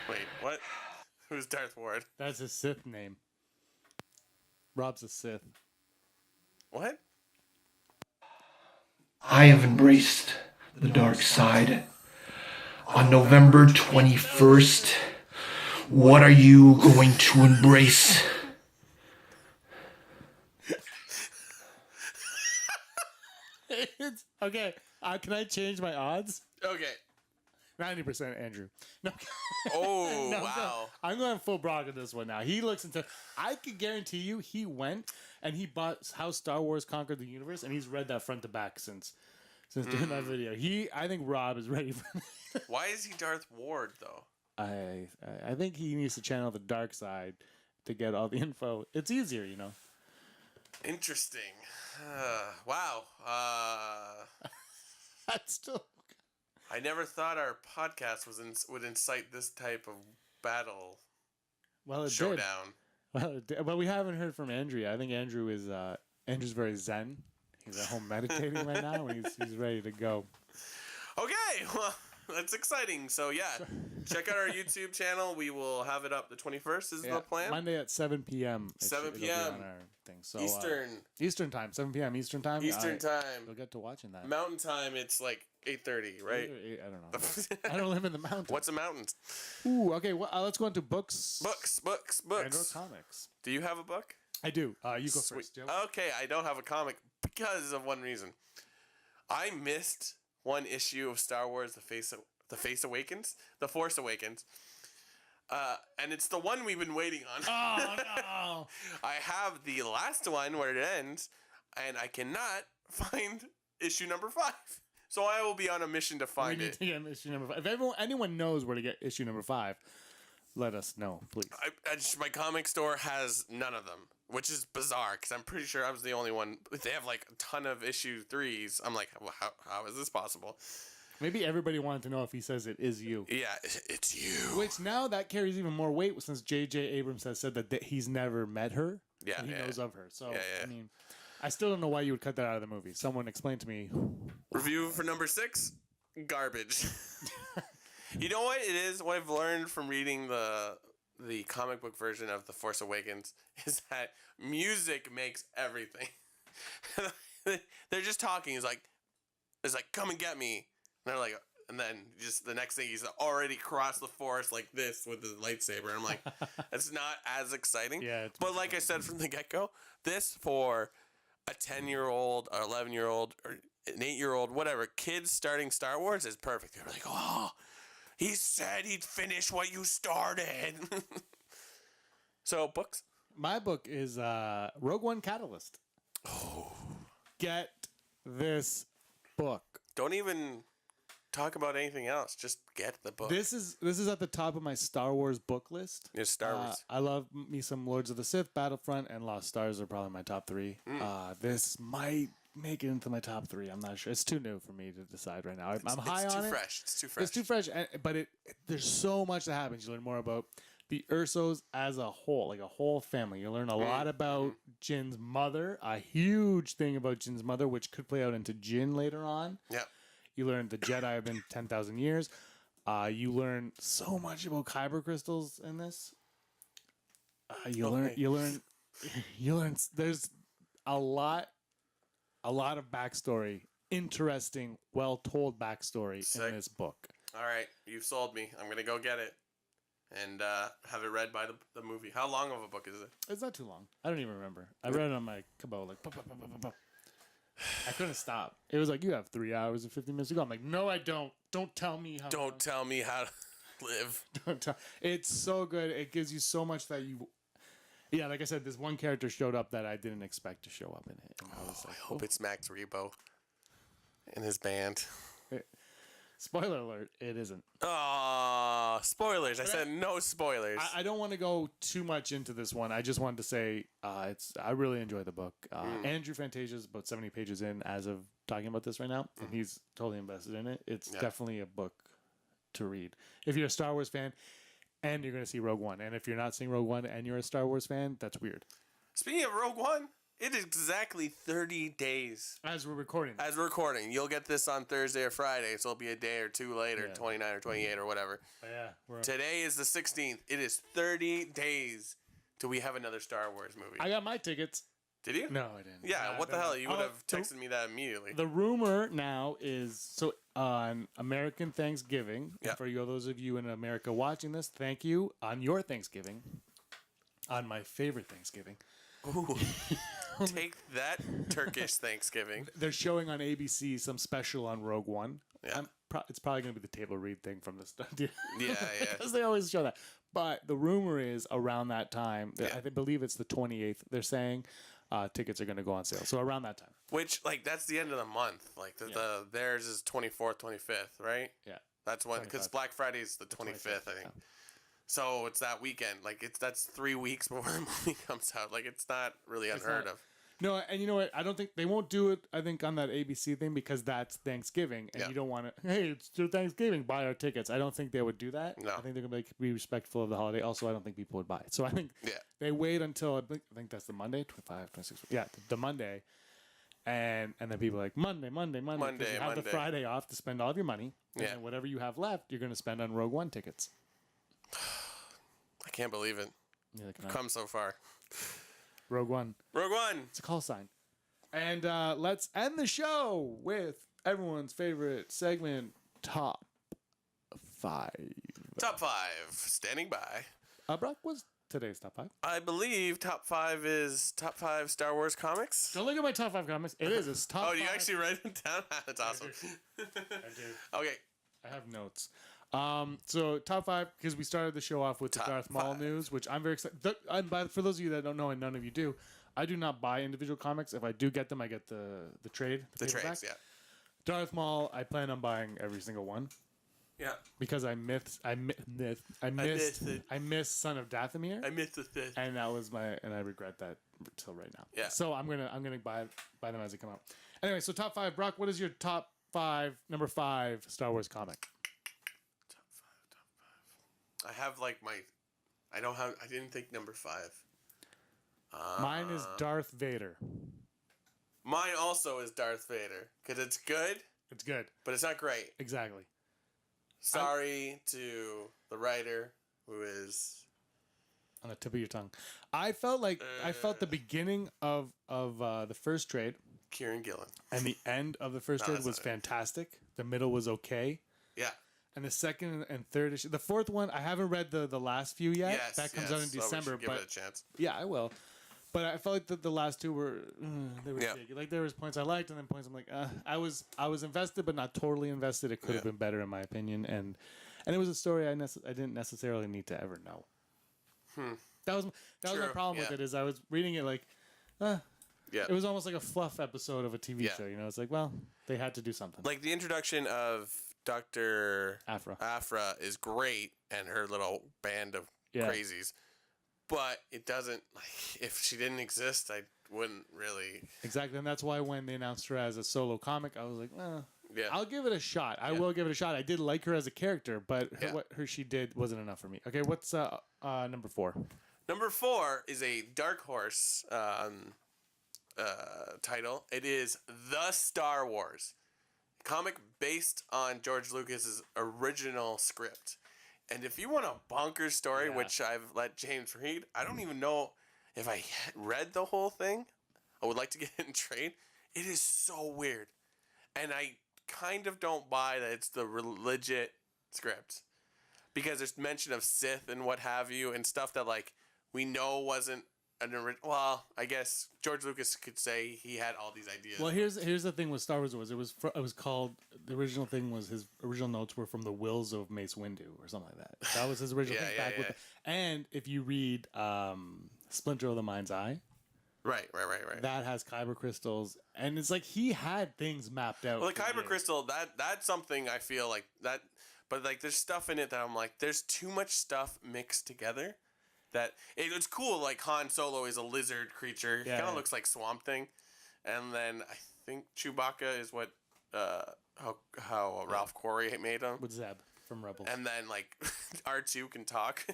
Wait, what? Who's Darth Ward? That's his Sith name. Rob's a Sith. What? I have embraced the dark side. On November 21st, what are you going to embrace? Okay, can I change my odds? Okay. 90% Andrew. No. Oh, No, wow. I'm going full Brock on this one now. He looks into. I can guarantee you, he went and he bought How Star Wars Conquered the Universe, and he's read that front to back since doing that video. I think Rob is ready for me. Why is he Darth Ward though? I think he needs to channel the dark side to get all the info. It's easier, you know. Interesting. Wow. That's still. I never thought our podcast would incite this type of battle. Well, it showdown. Did. Well, it did. But we haven't heard from Andrew. I think Andrew is Andrew's very zen. He's at home meditating right now, and he's ready to go. Okay, well, that's exciting. So yeah, check out our YouTube channel. We will have it up the 21st. Is the plan? Monday at 7 p.m. 7 p.m. on our thing. So, Eastern time, 7 p.m. Eastern time. Eastern time. You'll get to watching that. Mountain time, it's like 8:30, right? I don't know. I don't live in the mountains. What's a mountain? Ooh, okay. Well, let's go into books. Books. And/or comics. Do you have a book? I do. You go first, Joe. Okay, I don't have a comic because of one reason. I missed one issue of Star Wars: The Force Awakens. And it's the one we've been waiting on. Oh no! I have the last one where it ends, and I cannot find issue number 5. So I will be on a mission to find it. We need to get issue number 5. If anyone knows where to get issue number 5, let us know, please. My comic store has none of them, which is bizarre because I'm pretty sure I was the only one. They have like a ton of issue 3s. I'm like, well, how is this possible? Maybe everybody wanted to know if he says it is you. Yeah, it's you. Which now that carries even more weight since J.J. Abrams has said that he's never met her. Yeah, and he knows of her. So, yeah. I mean, I still don't know why you would cut that out of the movie. Someone explain to me. Review for number 6, garbage. You know what it is? What I've learned from reading the comic book version of The Force Awakens is that music makes everything. They're just talking. It's like, come and get me. And they're like, and then just the next thing he's already crossed the forest like this with his lightsaber. And I'm like, it's not as exciting. Yeah. But like I said from the get-go, this for a 10-year-old, or 11-year-old, or an 8-year-old, whatever, kids starting Star Wars is perfect. They're like, oh, he said he'd finish what you started. So, books? My book is Rogue One Catalyst. Oh. Get this book. Don't even talk about anything else. Just get the book. This is at the top of my Star Wars book list. It's Star Wars. I love me some Lords of the Sith, Battlefront, and Lost Stars are probably my top 3. This might make it into my top 3. I'm not sure. It's too new for me to decide right now. I'm high on it. It's too fresh. It's too fresh, but there's so much that happens. You learn more about the Ursos as a whole, like a whole family. You learn a lot about Jin's mother, a huge thing about Jin's mother, which could play out into Jin later on. Yeah. You learn the Jedi have been 10,000 years. You learn so much about kyber crystals in this. You learn. There's a lot of backstory, interesting, well told backstory in this book. All right, you've sold me. I'm gonna go get it and have it read by the movie. How long of a book is it? It's not too long. I don't even remember. I read it on my Kobo, like. I couldn't stop. It was like, you have 3 hours and 50 minutes to go. I'm like, no, I don't. Don't tell me how. Don't tell me how to live. Don't tell. It's so good. It gives you so much that you. Yeah, like I said, this one character showed up that I didn't expect to show up in it. And I was like, I hope it's Max Rebo and his band. Spoiler alert, it isn't. Oh, spoilers. I said no spoilers. I don't want to go too much into this one. I just wanted to say I really enjoy the book. Andrew Fantasia is about 70 pages in as of talking about this right now, and he's totally invested in it. It's definitely a book to read. If you're a Star Wars fan and you're going to see Rogue One, and if you're not seeing Rogue One and you're a Star Wars fan, that's weird. Speaking of Rogue One, it is exactly 30 days. As we're recording. You'll get this on Thursday or Friday, so it'll be a day or two later, 29 or 28 or whatever. Yeah. Today is the 16th. It is 30 days till we have another Star Wars movie. I got my tickets. Did you? No, I didn't. Yeah, what the hell? You would have texted me that immediately. The rumor now is, so on American Thanksgiving, for those of you in America watching this, thank you. On your Thanksgiving, on my favorite Thanksgiving. Ooh. Take that, Turkish Thanksgiving. They're showing on ABC some special on Rogue One. Yeah. It's probably going to be the table read thing from the stuff. Yeah. Because they always show that. But the rumor is around that time, I believe it's the 28th, they're saying tickets are going to go on sale. So around that time. Which, that's the end of the month. Like, theirs is 24th, 25th, right? Yeah. That's when, because Black Friday is the 25th, I think. Yeah. So it's that weekend. That's 3 weeks before the movie comes out. It's not really unheard of. No, and you know what? I don't think they won't do it. I think on that ABC thing because that's Thanksgiving, and you don't want to. Hey, it's your Thanksgiving. Buy our tickets. I don't think they would do that. No. I think they're gonna be respectful of the holiday. Also, I don't think people would buy it. So I think they wait until I think that's the Monday, 25, 26. Yeah, the Monday, and then people are like Monday. You have the Friday off to spend all of your money. And whatever you have left, you're gonna spend on Rogue One tickets. I can't believe it. Yeah, come so far. Rogue One. It's a call sign. And let's end the show with everyone's favorite segment, Top 5. Top 5. Standing by. Brock, what's today's Top 5? I believe Top 5 is Top 5 Star Wars comics. Don't look at my Top 5 comics. It is. It's Top 5. Oh, you actually write it down? That's awesome. I do. Okay. I have notes. So top 5, because we started the show off with the Darth Maul news, which I'm very excited. For those of you that don't know, and none of you do, I do not buy individual comics. If I do get them, I get the trade. The trades, yeah. Darth Maul, I plan on buying every single one. Yeah. Because I missed Son of Dathomir. I missed the fifth. And that was and I regret that till right now. Yeah. So I'm gonna buy them as they come out. Anyway, so top 5, Brock, what is your top number five Star Wars comic. I have like my. I don't have. I didn't think number 5. Mine is Darth Vader. Mine also is Darth Vader because it's good, It's good. but it's not great. Exactly. Sorry to the writer who is. On the tip of your tongue. I felt the beginning of the first trade Kieran Gillen. and the end of the first No, trade that's was not it. fantastic. The middle was okay. Yeah. And the second and third issue, the fourth one, I haven't read the last few yet. Yes. That comes out in so we December, should give but it a chance. yeah, I will. But I felt like the last two were they were Yeah. shaky. Like there was points I liked, and then points I'm like, I was invested, but not totally invested. It could have Yeah. been better in my opinion, and it was a story I didn't necessarily need to ever know. That was my True, problem with yeah. it is I was reading it like, Yeah. it was almost like a fluff episode of a TV Yeah. show. You know, it's like, well, they had to do something. Like the introduction of Dr. Afra. is great and her little band of Yeah. crazies. But it doesn't, like, if she didn't exist, I wouldn't really. Exactly, and that's why when they announced her as a solo comic, I was like, well, Yeah. I'll give it a shot. I will give it a shot. I did like her as a character, but Yeah. what she did wasn't enough for me. Okay, what's number 4? Number 4 is a Dark Horse title. It is The Star Wars, comic based on George Lucas's original script. And if you want a bonkers story, Yeah. which I've let James read, I don't even know if I read the whole thing. I would like to get it in trade. It is so weird. And I kind of don't buy that it's the legit script. Because there's mention of Sith and what have you and stuff that, like, we know wasn't an original. Well, I guess George Lucas could say he had all these ideas. Well, here's the thing with Star Wars it was called, the original thing was his original notes were from the wills of Mace Windu or something like that. That was his original Yeah, thing. yeah, Back with yeah. and if you read Splinter of the Mind's Eye, Right. that has kyber crystals, and it's like he had things mapped out. Well, the for Kyber years. crystal, that's something I feel like that, but like there's stuff in it that I'm like, there's too much stuff mixed together. That it's cool. Like Han Solo is a lizard creature. He Yeah, kind of yeah. looks like Swamp Thing, and then I think Chewbacca is what how Ralph Quarry made him, with Zeb from Rebels. and then like R2 can talk.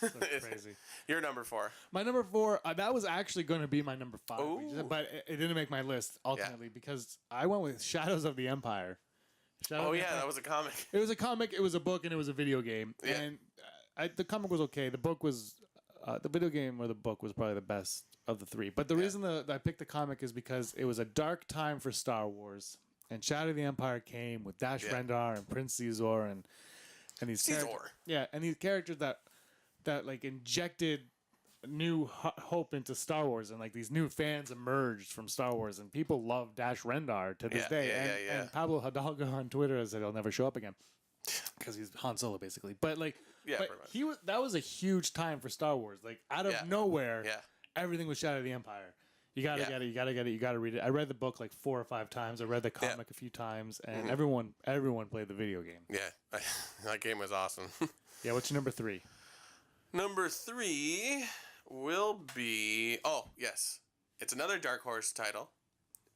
That's crazy. You're number 4. My number 4, that was actually going to be my number 5, Ooh. but it didn't make my list ultimately because I went with Shadows of the Empire. Oh yeah, that was a comic. It was a comic, it was a book, and it was a video game. Yeah. And the comic was okay. The book was, the video game or the book was probably the best of the 3. But the reason that I picked the comic is because it was a dark time for Star Wars, and Shadow of the Empire came with Dash Rendar and Prince Caesar and these characters. Yeah, and these characters that like injected new hope into Star Wars, and like these new fans emerged from Star Wars, and people love Dash Rendar to this day. And Pablo Hidalgo on Twitter has said he'll never show up again because he's Han Solo basically. But like, Yeah, but pretty much. that was a huge time for Star Wars. Like out of nowhere, Yeah. everything was Shadow of the Empire. You gotta get it. You gotta get it. You gotta read it. I read the book like 4 or 5 times. I read the comic a few times, and everyone played the video game. Yeah, that game was awesome. Yeah, what's your number 3? Number 3 will be... Oh, yes. It's another Dark Horse title.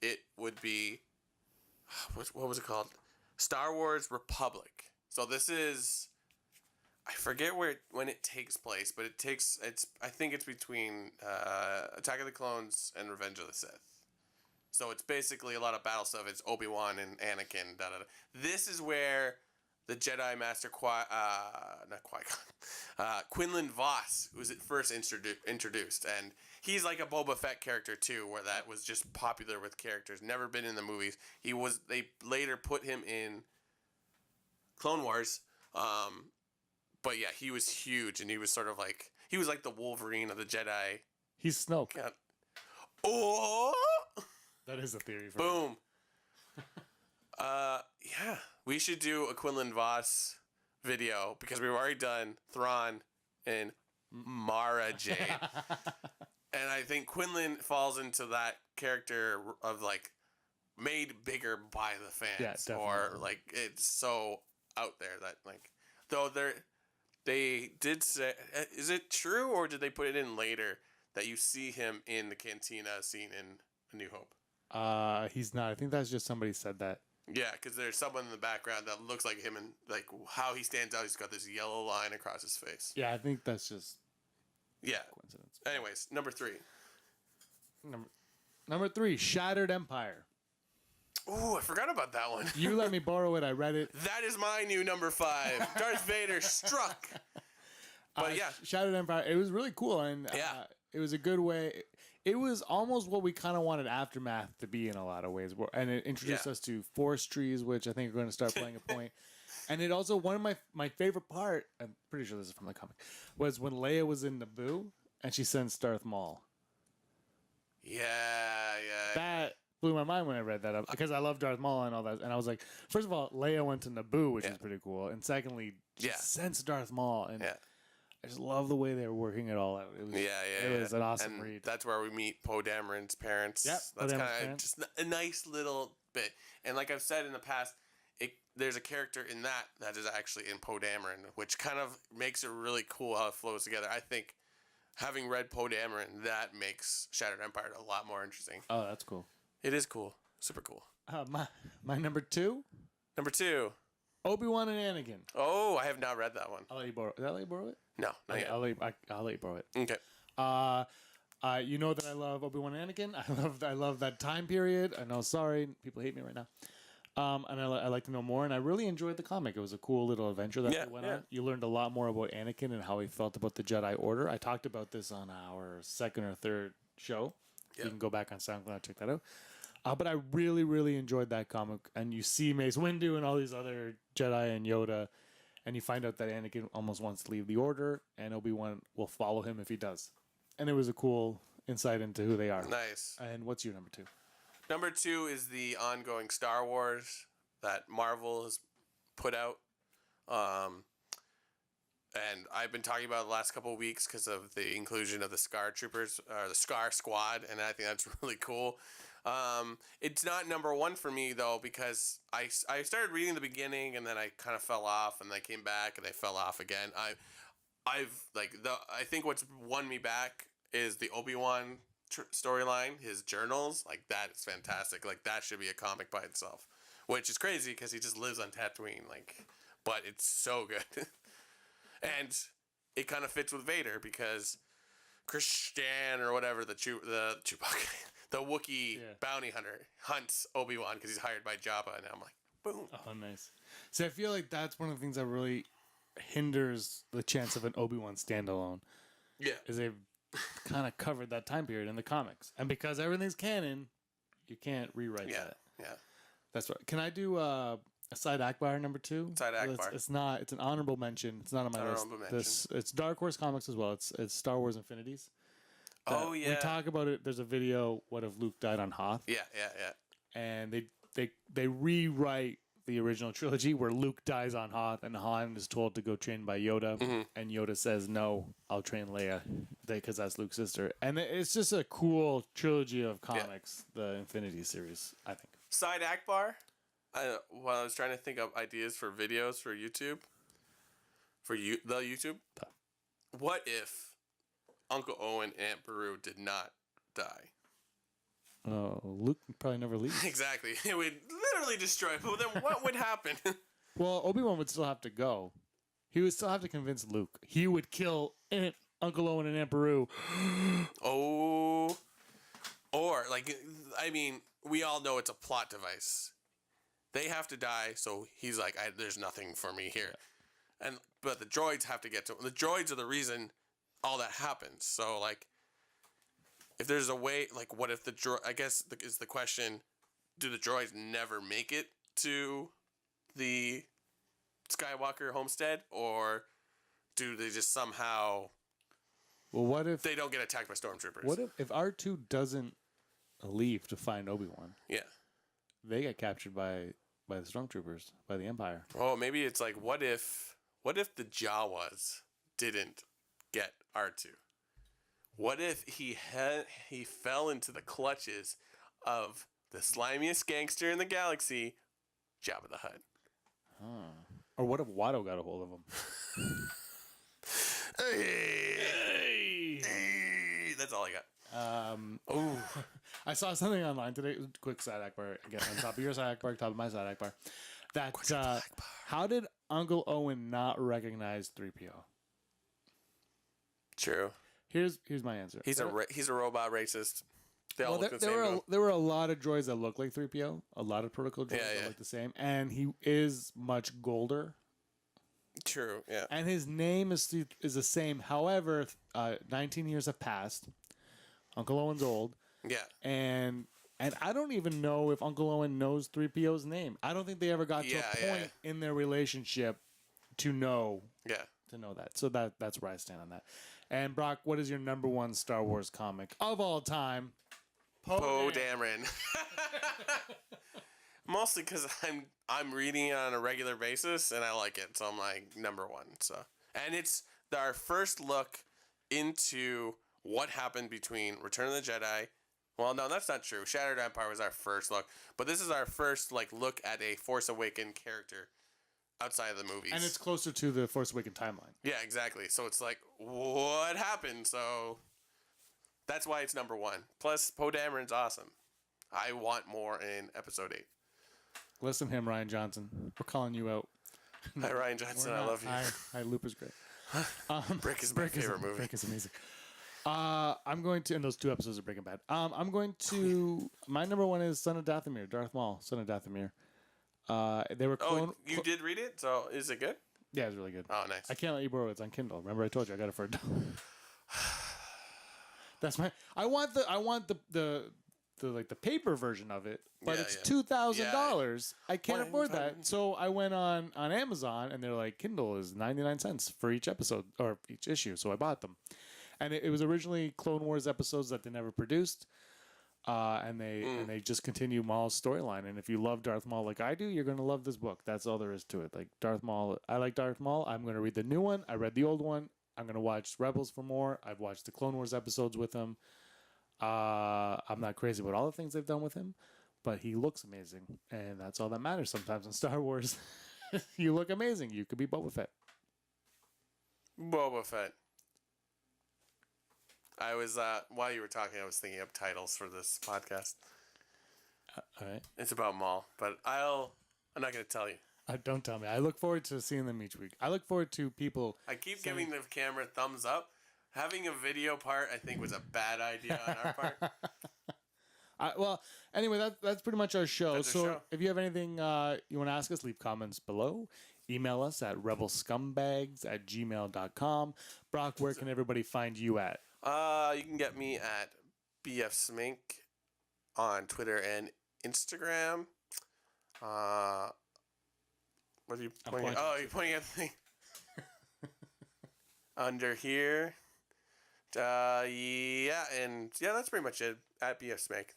It would be... What was it called? Star Wars Republic. So this is... I forget when it takes place, but I think it's between Attack of the Clones and Revenge of the Sith. So it's basically a lot of battle stuff. It's Obi-Wan and Anakin. This is where the Jedi Master Quinlan Voss was at first introduced, and he's like a Boba Fett character too, where that was just popular with characters. Never been in the movies. They later put him in Clone Wars, but yeah, he was huge, and he was like the Wolverine of the Jedi. He's Snoke. God. Oh, That is a theory. For boom. Yeah, we should do a Quinlan Voss video because we've already done Thrawn and Mara Jade. And I think Quinlan falls into that character of like made bigger by the fans, or like it's so out there that like though they did say, is it true or did they put it in later that you see him in the cantina scene in A New Hope? He's not. I think that's just somebody said that. Yeah, because there's someone in the background that looks like him, and like how he stands out, he's got this yellow line across his face. Yeah, I think that's just Yeah. coincidence. Anyways, number 3. Number 3, Shattered Empire. Ooh, I forgot about that one. You let me borrow it. I read it. That is my new number 5. Darth Vader struck. But yeah, Shattered Empire. It was really cool, and Yeah. it was a good way. It was almost what we kind of wanted Aftermath to be in a lot of ways, and it introduced Yeah. us to forest trees, which I think are going to start playing a point. And it also one of my favorite part. I'm pretty sure this is from the comic, was when Leia was in Naboo and she sends Darth Maul. yeah. That blew my mind when I read that up because I love Darth Maul and all that. And I was like, first of all, Leia went to Naboo, which is pretty cool, and secondly, she Yeah. sends Darth Maul, and Yeah. I just love the way they were working it all out. It was, it was an awesome and read. That's where we meet Poe Dameron's parents. Yep, Poe That's Dameron's kind of parents. just a nice little bit. And like I've said in the past, there's a character in that is actually in Poe Dameron, which kind of makes it really cool how it flows together. I think having read Poe Dameron, that makes Shattered Empire a lot more interesting. Oh, that's cool. It is cool. Super cool. My number 2, Number 2. Obi-Wan and Anakin. Oh, I have not read that one. I'll let you borrow. Did I let you borrow it? No, not Okay, yet. I'll let you borrow it. Okay. You know that I love Obi-Wan and Anakin. I love that time period. I know, sorry, people hate me right now. And I like to know more. And I really enjoyed the comic. It was a cool little adventure that went on. You learned a lot more about Anakin and how he felt about the Jedi Order. I talked about this on our second or third show. You can go back on SoundCloud and check that out. But I really, really enjoyed that comic. And you see Mace Windu and all these other Jedi and Yoda. And you find out that Anakin almost wants to leave the Order. And Obi-Wan will follow him if he does. And it was a cool insight into who they are. Nice. And what's your number 2? Number 2 is the ongoing Star Wars that Marvel has put out. And I've been talking about it the last couple of weeks because of the inclusion of the Scar Troopers, or the Scar Squad, and I think that's really cool. It's not number 1 for me, though, because I started reading the beginning, and then I kind of fell off, and I came back, and I fell off again. I think what's won me back is the Obi-Wan storyline, his journals. Like, that is fantastic. Like, that should be a comic by itself, which is crazy because he just lives on Tatooine. Like, but it's so good. And it kind of fits with Vader because Christian or whatever, the Chewbacca, the Wookiee bounty hunter, hunts Obi-Wan because he's hired by Jabba, and I'm like, boom. Oh, nice. See, I feel like that's one of the things that really hinders the chance of an Obi-Wan standalone. Yeah. Is they've kind of covered that time period in the comics. And because everything's canon, you can't rewrite that. Yeah. That's right. Can I do a Side Akbar number 2? Side Akbar. It's not. It's an honorable mention. It's not on my Honorable list. It's Dark Horse Comics as well. It's Star Wars Infinities. Oh, yeah. We talk about it. There's a video. What if Luke died on Hoth? Yeah. And they rewrite the original trilogy where Luke dies on Hoth and Han is told to go train by Yoda, and Yoda says, "No, I'll train Leia," because that's Luke's sister. And it's just a cool trilogy of comics, the Infinity series, I think. Side Akbar. While I was trying to think of ideas for videos for YouTube, the YouTube. What if Uncle Owen and Aunt Beru did not die? Oh, Luke probably never leaves. Exactly. It would literally destroy. But then what would happen? Well, Obi-Wan would still have to go. He would still have to convince Luke. He would kill Uncle Owen and Aunt Beru. Oh. Or, like, I mean, we all know it's a plot device. They have to die, so he's like, there's nothing for me here. But the droids have to get to him. The droids are the reason all that happens. So, like, if there's a way, like, what if I guess is the question, do the droids never make it to the Skywalker homestead? Or do they just somehow... Well, what if... they don't get attacked by stormtroopers? What if R2 doesn't leave to find Obi-Wan? Yeah. They get captured by the stormtroopers, by the Empire. Oh, maybe it's like, what if the Jawas didn't get R2? What if he fell into the clutches of the slimiest gangster in the galaxy, Jabba the Hutt? Or what if Watto got a hold of him? Hey. That's all I got. Oh, I saw something online today. Quick side Akbar. Again, on top of your side Akbar, top of my side Akbar. That how did Uncle Owen not recognize 3PO? true. Here's my answer. He's a robot racist. They all look the same. There were a lot of droids that look like 3PO. A lot of protocol droids that look the same, and he is much golder. True. Yeah. And his name is the same. However, 19 years have passed. Uncle Owen's old. Yeah. And I don't even know if Uncle Owen knows 3PO's name. I don't think they ever got to a point in their relationship to know. Yeah. To know that. So that's where I stand on that. And Brock, what is your number one Star Wars comic of all time? Poe Dameron. Mostly because I'm reading it on a regular basis and I like it, so I'm like number one. So, and it's our first look into what happened between Return of the Jedi. Well, no, that's not true. Shattered Empire was our first look, but this is our first look at a Force Awakens character outside of the movies. And it's closer to the Force Awakens timeline. Yeah, exactly. So it's like, what happened? So that's why it's number one. Plus, Poe Dameron's awesome. I want more in Episode 8. Listen to him, Ryan Johnson. We're calling you out. Hi, Ryan Johnson. I love you. Hi, Looper's great. Brick is my favorite movie. Brick is amazing. I'm going to, and those 2 episodes of Breaking Bad. I'm going to, my number one is Son of Dathomir, Darth Maul, Son of Dathomir. They were clone. Oh, you did read it? So is it good? Yeah, it's really good. Oh, nice. I can't let you borrow it. It's on Kindle. Remember I told you I got it for $1. That's my, I want the paper version of it, but it's $2,000. I can't afford that. So I went on Amazon and they're like, Kindle is 99 cents for each episode or each issue. So I bought them. And it was originally Clone Wars episodes that they never produced. And they just continue Maul's storyline. And if you love Darth Maul like I do, you're going to love this book. That's all there is to it. Like Darth Maul, I like Darth Maul. I'm going to read the new one. I read the old one. I'm going to watch Rebels for more. I've watched the Clone Wars episodes with him. I'm not crazy about all the things they've done with him, but he looks amazing. And that's all that matters sometimes in Star Wars. You look amazing. You could be Boba Fett. Boba Fett. I was, while you were talking, I was thinking up titles for this podcast. All right. It's about Maul, but I'm not going to tell you. Don't tell me. I look forward to seeing them each week. I look forward to people. I keep giving the camera thumbs up. Having a video part, I think, was a bad idea on our part. Well, anyway, that's pretty much our show. That's our show. If you have anything you want to ask us, leave comments below. Email us at rebelscumbags@gmail.com. Brock, where can everybody find you at? You can get me at BF Smink on Twitter and Instagram. What are you pointing at? Oh, you're pointing at the thing. Under here. That's pretty much it. At BF Smink.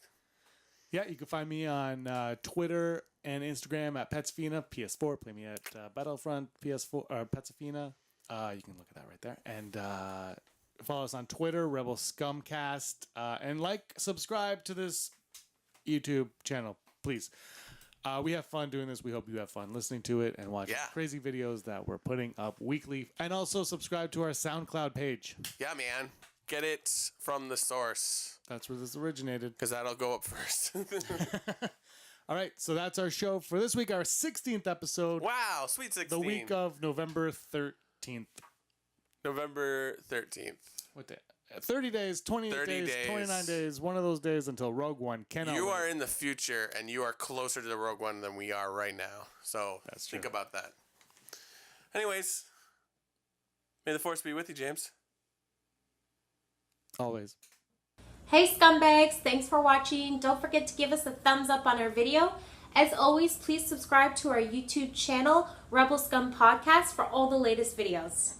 Yeah, you can find me on Twitter and Instagram at Petsafina, PS4. Play me at Battlefront, PS4, or Petsafina. You can look at that right there. And follow us on Twitter, Rebel Scumcast. And subscribe to this YouTube channel, please. We have fun doing this. We hope you have fun listening to it and watching crazy videos that we're putting up weekly. And also subscribe to our SoundCloud page. Yeah, man. Get it from the source. That's where this originated. Because that'll go up first. All right, so that's our show for this week, our 16th episode. Wow, sweet 16. The week of November 13th. November 13th. What day? 30 days, 28 days, 29 days, one of those days until Rogue One. You are in the future, and you are closer to the Rogue One than we are right now. So think about that. Anyways, may the Force be with you, James. Always. Hey scumbags, thanks for watching. Don't forget to give us a thumbs up on our video. As always, please subscribe to our YouTube channel, Rebel Scum Podcast, for all the latest videos.